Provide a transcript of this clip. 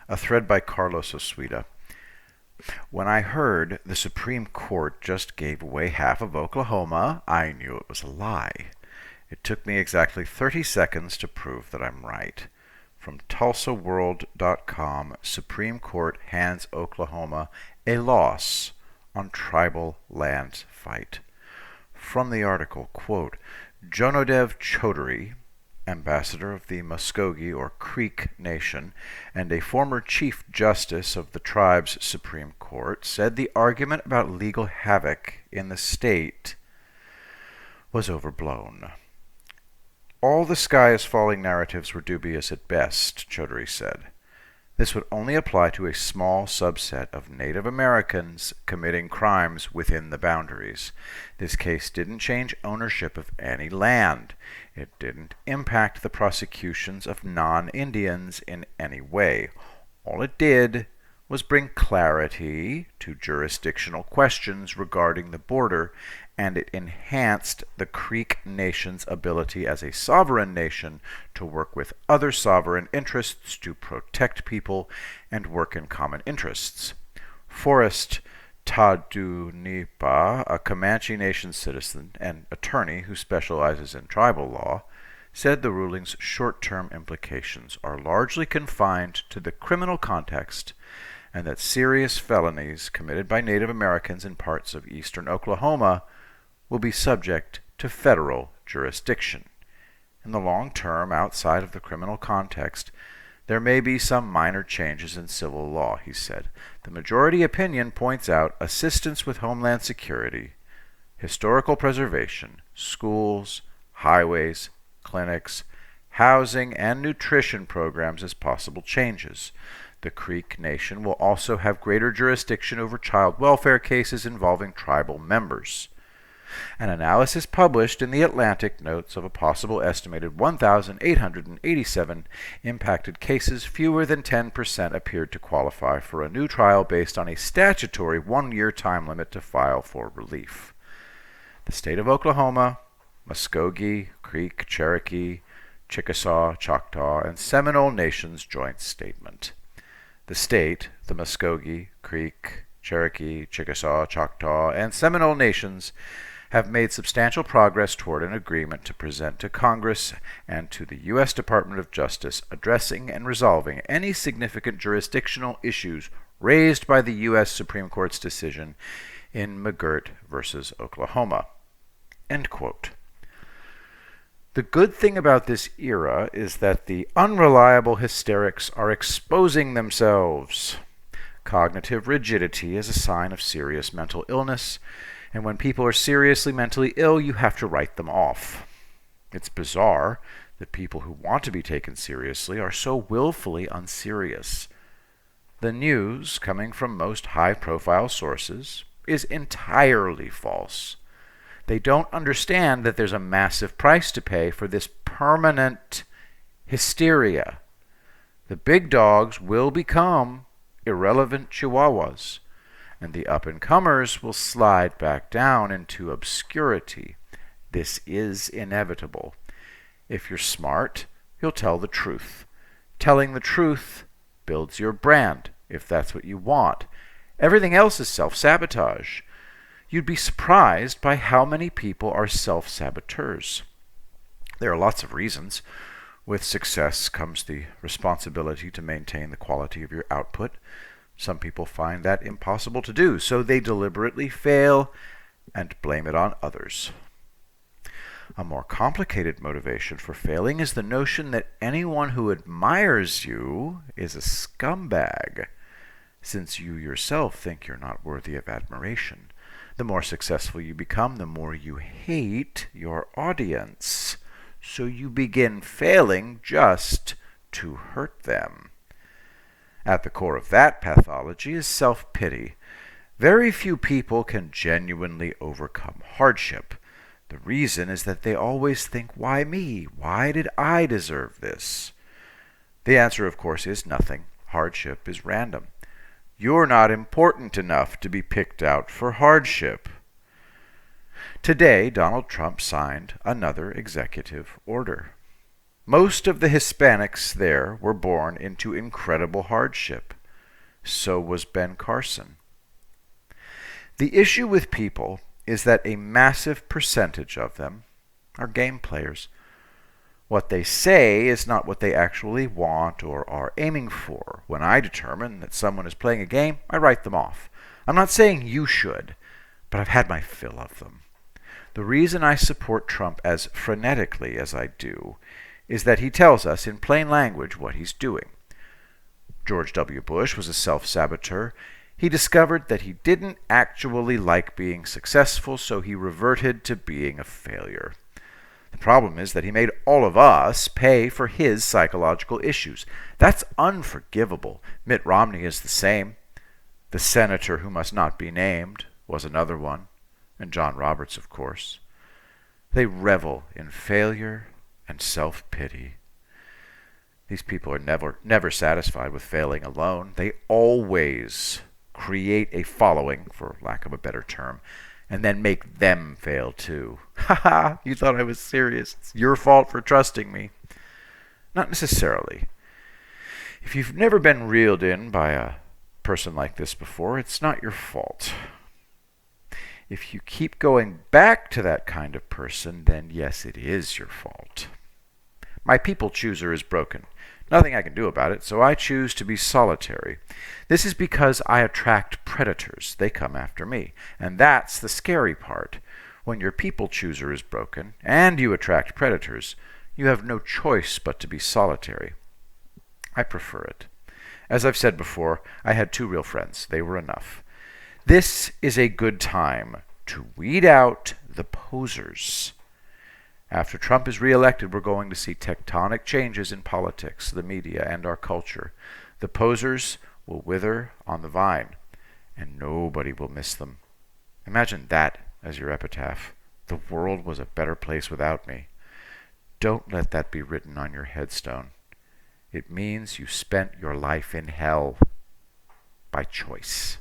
A thread by Carlos Osuita. When I heard the Supreme Court just gave away half of Oklahoma, I knew it was a lie. It took me exactly 30 seconds to prove that I'm right. From TulsaWorld.com, Supreme Court hands Oklahoma a loss on tribal lands fight. From the article, quote, Jonodev Chaudhary, ambassador of the Muskogee or Creek Nation and a former Chief Justice of the tribe's Supreme Court, said the argument about legal havoc in the state was overblown. All the sky is falling narratives were dubious at best, Chaudhary said. This would only apply to a small subset of Native Americans committing crimes within the boundaries. This case didn't change ownership of any land. It didn't impact the prosecutions of non-Indians in any way. All it did was bring clarity to jurisdictional questions regarding the border, and it enhanced the Creek Nation's ability as a sovereign nation to work with other sovereign interests to protect people and work in common interests. Forrest Tadunipa, a Comanche Nation citizen and attorney who specializes in tribal law, said the ruling's short-term implications are largely confined to the criminal context and that serious felonies committed by Native Americans in parts of eastern Oklahoma will be subject to federal jurisdiction. In the long term, outside of the criminal context, there may be some minor changes in civil law, he said. The majority opinion points out assistance with homeland security, historical preservation, schools, highways, clinics, housing, and nutrition programs as possible changes. The Creek Nation will also have greater jurisdiction over child welfare cases involving tribal members. An analysis published in The Atlantic notes of a possible estimated 1,887 impacted cases. Fewer than 10% appeared to qualify for a new trial based on a statutory one-year time limit to file for relief. The state of Oklahoma, Muskogee, Creek, Cherokee, Chickasaw, Choctaw, and Seminole Nations joint statement. The state, the Muskogee, Creek, Cherokee, Chickasaw, Choctaw, and Seminole Nations have made substantial progress toward an agreement to present to Congress and to the U.S. Department of Justice addressing and resolving any significant jurisdictional issues raised by the U.S. Supreme Court's decision in McGirt versus Oklahoma. End quote. The good thing about this era is that the unreliable hysterics are exposing themselves. Cognitive rigidity is a sign of serious mental illness, and when people are seriously mentally ill, you have to write them off. It's bizarre that people who want to be taken seriously are so willfully unserious. The news, coming from most high-profile sources, is entirely false. They don't understand that there's a massive price to pay for this permanent hysteria. The big dogs will become irrelevant chihuahuas, and the up-and-comers will slide back down into obscurity. This is inevitable. If you're smart, you'll tell the truth. Telling the truth builds your brand, if that's what you want. Everything else is self-sabotage. You'd be surprised by how many people are self-saboteurs. There are lots of reasons. With success comes the responsibility to maintain the quality of your output. Some people find that impossible to do, so they deliberately fail and blame it on others. A more complicated motivation for failing is the notion that anyone who admires you is a scumbag, since you yourself think you're not worthy of admiration. The more successful you become, the more you hate your audience. So you begin failing just to hurt them. At the core of that pathology is self-pity. Very few people can genuinely overcome hardship. The reason is that they always think, why me? Why did I deserve this? The answer, of course, is nothing. Hardship is random. You're not important enough to be picked out for hardship. Today, Donald Trump signed another executive order. Most of the Hispanics there were born into incredible hardship. So was Ben Carson. The issue with people is that a massive percentage of them are game players. What they say is not what they actually want or are aiming for. When I determine that someone is playing a game, I write them off. I'm not saying you should, but I've had my fill of them. The reason I support Trump as frenetically as I do is that he tells us in plain language what he's doing. George W. Bush was a self-saboteur. He discovered that he didn't actually like being successful, so he reverted to being a failure. The problem is that he made all of us pay for his psychological issues. That's unforgivable. Mitt Romney is the same. The senator who must not be named was another one, and John Roberts, of course. They revel in failure and self-pity. These people are never satisfied with failing alone. They always create a following, for lack of a better term, and then make them fail too. Ha ha, you thought I was serious. It's your fault for trusting me. Not necessarily. If you've never been reeled in by a person like this before, it's not your fault. If you keep going back to that kind of person, then yes, it is your fault. My people chooser is broken. Nothing I can do about it, so I choose to be solitary. This is because I attract predators. They come after me. And that's the scary part. When your people chooser is broken, and you attract predators, you have no choice but to be solitary. I prefer it. As I've said before, I had 2 real friends. They were enough. This is a good time to weed out the posers. After Trump is reelected, we're going to see tectonic changes in politics, the media, and our culture. The posers will wither on the vine, and nobody will miss them. Imagine that as your epitaph. The world was a better place without me. Don't let that be written on your headstone. It means you spent your life in hell by choice.